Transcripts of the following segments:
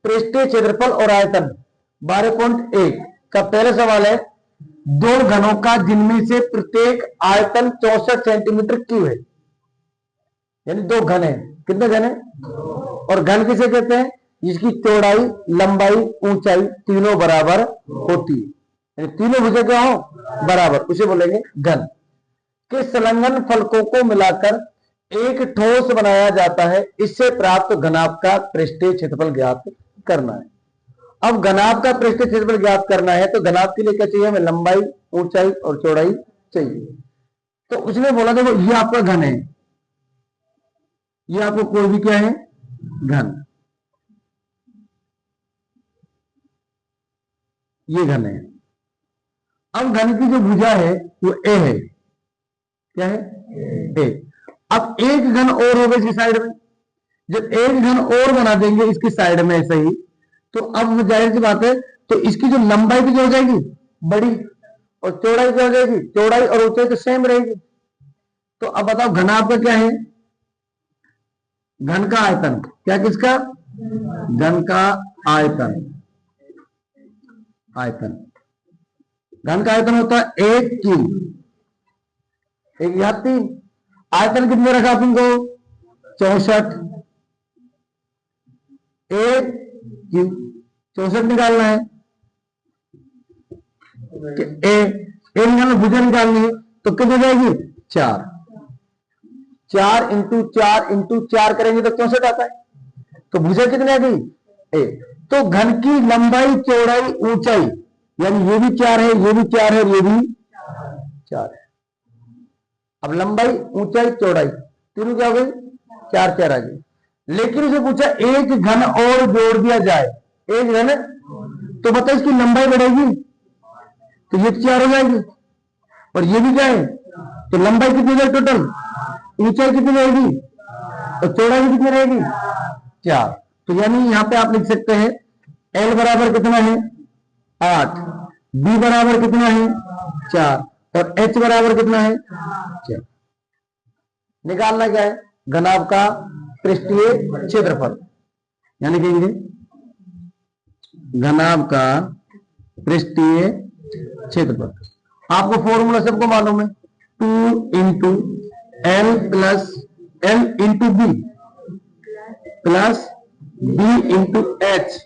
पृष्ठीय क्षेत्रफल और आयतन 12.1 का पहला सवाल है, दो घनों का जिनमें से प्रत्येक आयतन 64 सेंटीमीटर क्यूब है। यानी दो घन है, कितने घन है? और घन किसे कहते हैं? जिसकी चौड़ाई, लंबाई, ऊंचाई तीनों बराबर होती है, यानी तीनों भुजा क्या हो? बराबर, उसे बोलेंगे घन। के संलग्न फलकों को मिलाकर एक ठोस बनाया जाता है, इससे प्राप्त घनाभ का पृष्ठीय क्षेत्रफल ज्ञात करना है। अब घनाभ का पृष्ठीय क्षेत्रफल ज्ञात करना है तो घनाभ के लिए क्या चाहिए हमें? लंबाई, ऊंचाई और चौड़ाई चाहिए। तो उसने बोला देखो ये आपका घन है, ये आपको कोई भी क्या है? घन, ये घन है। अब घन की जो भुजा है वो ए है, क्या है? ए। अब एक घन और होगा इसकी साइड में, जब एक घन और बना देंगे इसकी साइड में ऐसे ही, तो अब जाहिर सी बात है, तो इसकी जो लंबाई भी जो हो जाएगी बड़ी, और चौड़ाई क्या हो जाएगी? चौड़ाई और ऊंचाई तो सेम रहेगी। तो अब बताओ घन आपका क्या है? घन का आयतन क्या? किसका? घन का आयतन। आयतन, घन का आयतन होता है 1 क्यूब, 1 या 3। आयतन कितने रखा तुमको? 64। 1 क्यूब 64 निकालना है, ए निकालना, भुजा निकालनी है, तो कितनी हो जाएगी? 4। 4 इंटू 4 इंटू 4 करेंगे तो 64 आता है। तो भुजा कितनी आ गई? ए। तो घन की लंबाई, चौड़ाई, ऊंचाई, यानी ये भी 4 है, ये भी 4 है और ये भी 4 है। अब लंबाई, ऊंचाई, चौड़ाई तीनों क्या हो गई? 4 4 आ गई। लेकिन उसे पूछा एक घन और जोड़ दिया जाए, एक घन, तो बताइए इसकी लंबाई बढ़ेगी तो ये 4 हो जाएगी, और ये भी क्या है? तो लंबाई कितनी जाएगी टोटल? ऊंचाई कितनी रहेगी और चौड़ाई कितनी रहेगी? 4। तो यानी यहां पे आप लिख सकते हैं L बराबर कितना है? 8, B बराबर कितना है? 4, और H बराबर कितना है? 4। निकालना क्या है? घनाभ का पृष्ठीय क्षेत्रफल, यानी कहेंगे घनाभ का पृष्ठीय क्षेत्रफल। आपको फॉर्मूला सबको मालूम है, 2 into L plus L into B plus B into H,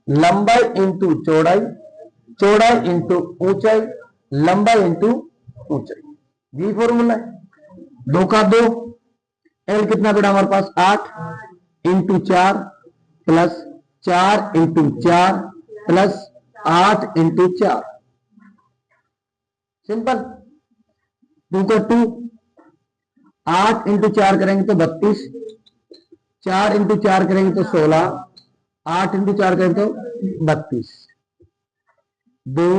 लंबाई इंटू चौड़ाई, चौड़ाई इंटू ऊंचाई, लंबाई इंटू ऊंचाई। ये फॉर्मूला है। 2 का 2, L कितना बेटा हमारे पास? 8 into 4 plus 4 into 4 plus 8 into 4। Simple. 2 का 2, 8 इंटू 4 करेंगे तो 32, 4 इंटू 4 करेंगे तो 16, 8 इंटू 4 करेंगे तो 32। 2,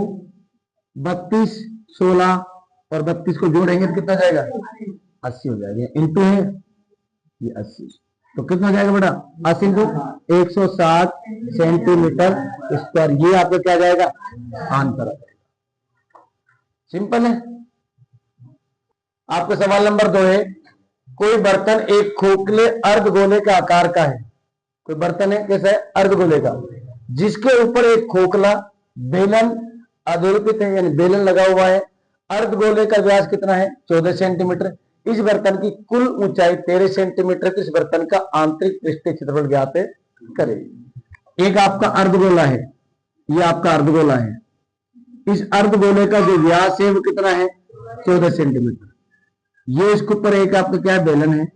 32, 16 और 32 को जोड़ेंगे तो कितना जाएगा? 80 हो जाएगा। इंटू है ये 80, तो कितना हो जाएगा बेटा? 80 इंटू 160 सेंटीमीटर स्क्वायर। ये आपको क्या जाएगा? आंसर। सिंपल है। आपका सवाल नंबर 2 है, कोई बर्तन एक खोखले अर्धगोले का आकार का है। कोई बर्तन है, कैसा है? अर्धगोले का, जिसके ऊपर एक खोखला बेलन अधोरेखित है, यानी बेलन लगा हुआ है। अर्धगोले का व्यास कितना है? 14 सेंटीमीटर। इस बर्तन की कुल ऊंचाई 13 सेंटीमीटर। इस बर्तन का आंतरिक पृष्ठीय क्षेत्रफल ज्ञात करें। एक आपका अर्धगोला है, ये आपका अर्धगोला है। इस अर्धगोले का जो व्यास है वो कितना है? 14 सेंटीमीटर। ये इसके ऊपर एक आपका क्या बेलन है,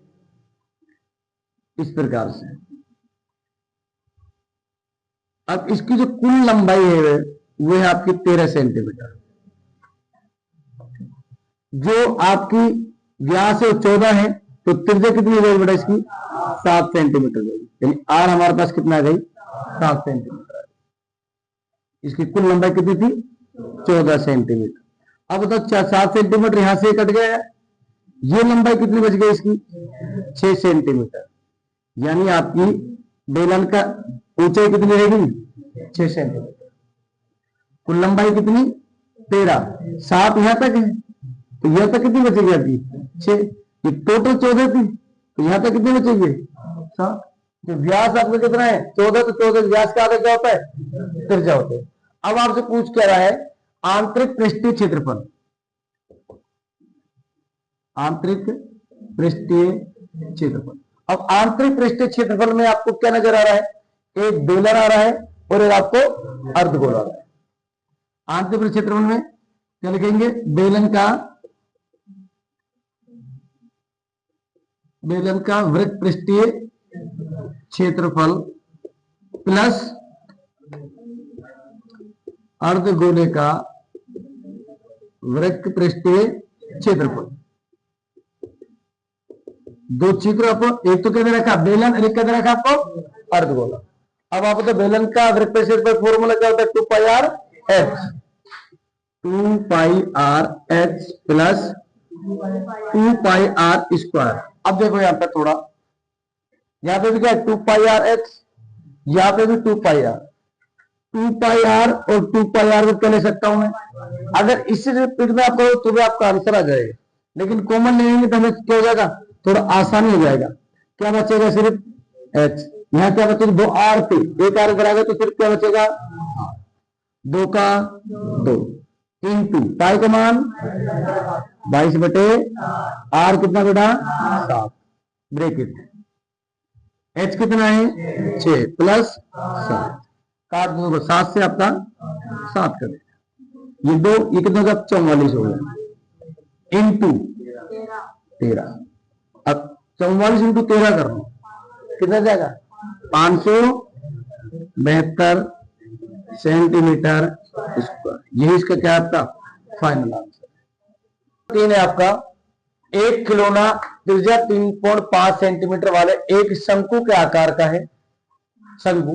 इस प्रकार से। अब इसकी जो कुल लंबाई है वो है आपकी 13 सेंटीमीटर। जो आपकी व्यास है 14 है, तो त्रिज्या कितनी हो जाएगी बेटा इसकी? 7 सेंटीमीटर जाएगी। यानी आर हमारे पास कितना आ गई? 7 सेंटीमीटर। इसकी कुल लंबाई कितनी थी? 14 सेंटीमीटर। अब बताओ 7 सेंटीमीटर यहां से कट गया है, ये लंबाई कितनी बच गई इसकी? 6 सेंटीमीटर। यानी आपकी बेलन का ऊंचाई कितनी रहेगी? 6 सेंटीमीटर। कुल लंबाई कितनी? 13। 7 यहां तक है, तो यहां तक कितनी बचेगी आपकी? 6। ये टोटल 14 थी, तो यहां तक कितनी बचेगी? इसका जो व्यास आपका कितना है 14, तो 14 व्यास का आधा क्या होता है त्रिज्या होता है। अब आपसे पूछ क्या रहा है आंतरिक पृष्ठीय क्षेत्रफल, आंतरिक पृष्ठीय क्षेत्रफल। अब आंतरिक पृष्ठीय क्षेत्रफल में आपको क्या नजर आ रहा है, एक बेलन आ रहा है और एक आपको अर्धगोल आ रहा है। आंतरिक क्षेत्रफल में क्या लिखेंगे, बेलन का वृत्त पृष्ठीय क्षेत्रफल प्लस अर्धगोले का वृत्त पृष्ठीय क्षेत्रफल। दो चित्र आपको, एक तो क्या दे रखा बेलन और एक क्या दे रखा आपको अर्धगोला। अब आप तो बेलन का वृत्त पृष्ठीय क्षेत्रफल फॉर्मूला क्या होता है 2 pi R H, 2 pi R H plus 2 pi R square. अब देखो यहां पर थोड़ा, यहां पे भी क्या है 2 पाई आर एच, यहां पे भी 2 पाई आर, 2 पाई आर और 2 पाई आर को क्या ले सकता हूं मैं, अगर इसी रिपीट में आप करो तो भी आपका आंसर आ जाएगा, लेकिन कॉमन लेंगे तो हमें क्या हो जाएगा थोड़ा आसानी हो जाएगा। क्या बचेगा सिर्फ एच, यहां क्या बचेगा 2 आर थे, एक आर इधर आ गया तो सिर्फ क्या बचेगा 2 का 2 इंटू पाई का मान 22 बटे आर कितना बेटा 7 ब्रेकेट, एच कितना है 6 प्लस 7 काट दो 7 से आपका 7 कर देगा, ये 2 ये कितना का 44 हो गया इंटू 13। अब 44 इंटू 13 कर रहा हूं कितना जाएगा 572 सेंटीमीटर स्क्वायर। यही इसका क्या आपका फाइनल आंसर। 3 है आपका, एक खिलौना त्रिज्या 3.5 सेंटीमीटर वाले एक शंकु के आकार का है शंकु,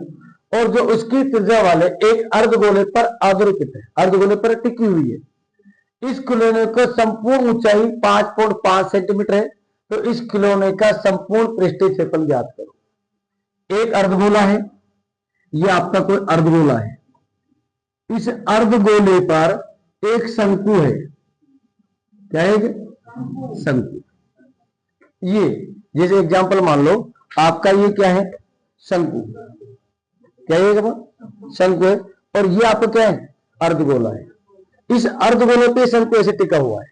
और जो उसकी त्रिज्या वाले एक अर्धगोले पर आधारित है, अर्धगोले पर टिकी हुई है। इस खिलौने को संपूर्ण ऊंचाई 5.5 सेंटीमीटर है, तो इस खिलौने का संपूर्ण पृष्ठीय क्षेत्रफल ज्ञात करो। एक अर्धगोला है, यह आपका कोई अर्धगोला है, इस अर्धगोले पर एक शंकु है, क्या है शंकु। ये जैसे एग्जांपल मान लो आपका ये क्या है शंकु, क्या है शंकु है, और ये आपका क्या है अर्धगोला है। इस अर्धगोले पे शंकु ऐसे टिका हुआ है।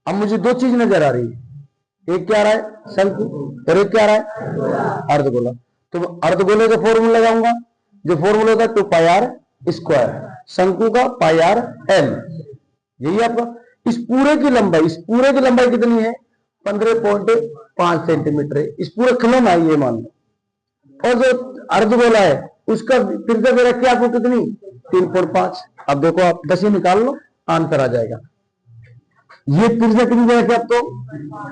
अब मुझे दो चीज नजर आ रही है, एक क्या आ रहा है शंकु और एक क्या आ रहा है अर्धगोला। तो अर्धगोले का फॉर्मूला लगाऊंगा, जो फॉर्मूला होता है 2 पाई आर स्क्वायर, शंकु का पाई आर एल। यही आपका इस पूरे की लंबाई कितनी है 15.5 सेंटीमीटर है, इस पूरे खिलौना है ये मान लो। और जो अर्धगोला है उसका त्रिज्या दे रखी है आपको कितनी 3.5। अब देखो आप 10 निकाल लो आंसर आ जाएगा। ये त्रिज्या कितनी दे रखी आपको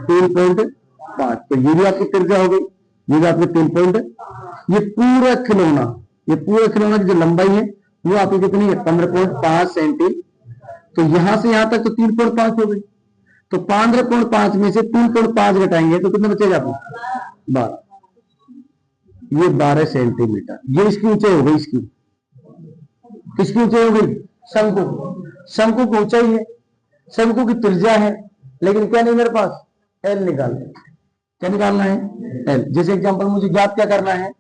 3.5, तो ये भी आपकी त्रिज्या हो गई, ये भी आपकी 3. ये पूरा खिलौना की जो लंबाई है वो आपकी कितनी है 15.5 सेंटीमीटर। तो यहां से यहां तक तो 3.5 हो गई, तो 15.5 में से 3.5 घटाएंगे तो कितना बचेगा आपको 12, ये 12 सेंटीमीटर। ये इसकी ऊंचाई हो गई, किसकी ऊंचाई हो गई शंकु की ऊंचाई है, शंकु की त्रिज्या है, लेकिन क्या नहीं मेरे पास एल निकालना है। क्या निकालना है एल। जैसे एग्जांपल मुझे ज्ञात क्या करना है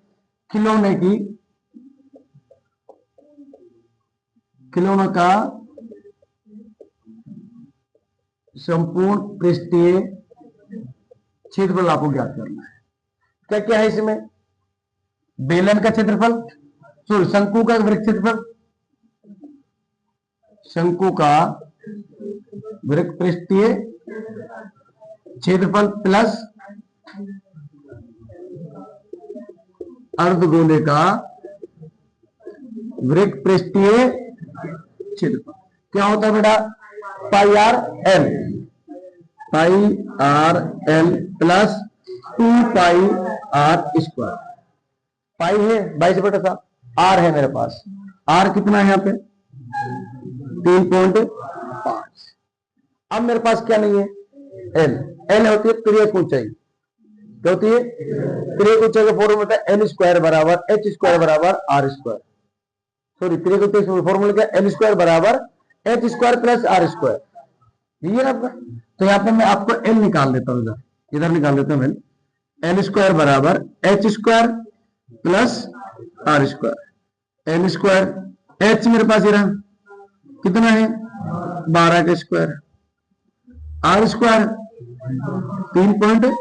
खिलौना का संपूर्ण पृष्ठीय क्षेत्रफल आपको ज्ञात करना है। क्या क्या है इसमें, बेलन का क्षेत्रफल, शंकु का वृत्त क्षेत्रफल, शंकु का वृत्त पृष्ठीय क्षेत्रफल प्लस अर्धगोले का वृत्त पृष्ठीय क्षेत्रफल। क्या होता है बेटा pi R L plus 2 pi R square. Pi है 22 बटा 7, आर है मेरे पास, आर कितना है यहाँ पे 3.5। अब मेरे पास क्या नहीं है एल होती है त्रियक ऊंचाई, क्या होती है त्रियक ऊंचाई का फॉर्मूला होता है एल स्क्वायर बराबर एच स्क्वायर बराबर आर स्क्वायर। सॉरी त्रियक ऊंचाई फॉर्मूला क्या एल स्क्वायर बराबर H square plus R square, यही है ना आपका। तो यहाँ पे मैं आपको एल निकाल देता हूँ, इधर निकाल देता हूँ एल। एल स्क्वायर बराबर H square plus R square. L square H मेरे पास ये रहा कितना है 12 का square, R square 3.5,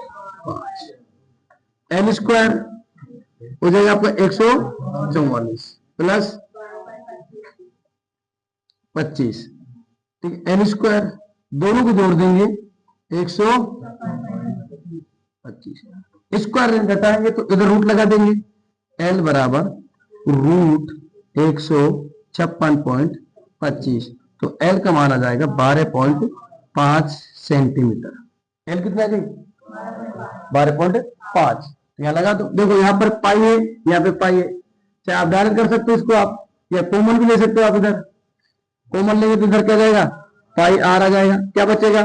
L square हो जाएगा आपका 144 प्लस 25, ठीक है। एल स्क्वायर दोनों को जोड़ देंगे 125, स्क्वायर घटाएंगे तो इधर रूट लगा देंगे, एल बराबर रूट 156.25, तो एल का मान आ जाएगा 12.5 सेंटीमीटर। एल कितना है 12.5, यहाँ लगा दो। देखो यहाँ पर पाई है, यहाँ पे पाई है, चाहे आप डायरेक्ट कर सकते हो इसको आप, या कॉमन भी ले सकते हो आप। इधर कॉमन लेंगे तो इधर क्या जाएगा पाई आर आ जाएगा, क्या बचेगा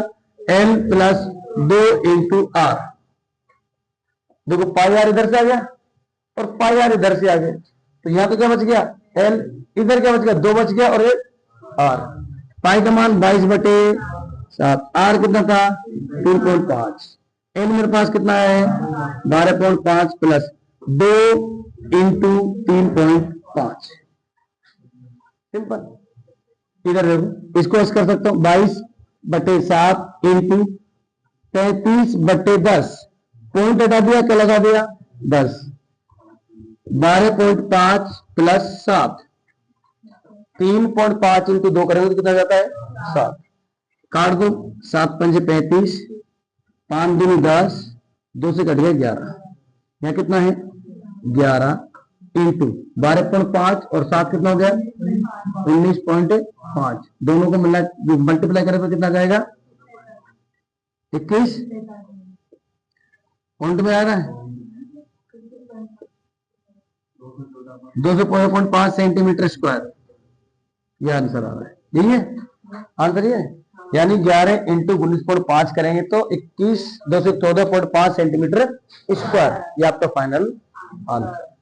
एल प्लस 2 इंटू आर। देखो पाई आर इधर से आ गया और पाई आर इधर से आ गया, तो यहाँ तो क्या बच गया एल, इधर क्या बच गया 2 बच गया और एक आर। पाई का मान 22/7, आर कितना था 3.5, एल मेरे पास कितना है 12.5 प्लस 2 इंटू 3.5, सिंपल। इधर देखो इसको ऐसे कर सकता हूं 22/7 इंटू 33/10, पॉइंट हटा दिया क्या लगा दिया 10, 12.5 प्लस 7, 3.5 इंटू 2 करेंगे तो कितना जाता है 7, काट दो 7 पंजे 35, 5 दूनी 10, 2 से कट गया 11, यहाँ कितना है 11 इंटू 12.5 और 7 कितना हो गया 19.5, दोनों को मिला मल्टीप्लाई करें तो कितना जाएगा 21, पॉइंट में आ रहा है 214.5 सेंटीमीटर स्क्वायर, यह आंसर आ रहा है। यही है आंसर, ये यानी 11 इंटू 19.5 करेंगे तो 21 214.5 सेंटीमीटर स्क्वायर, ये आपका फाइनल आंसर।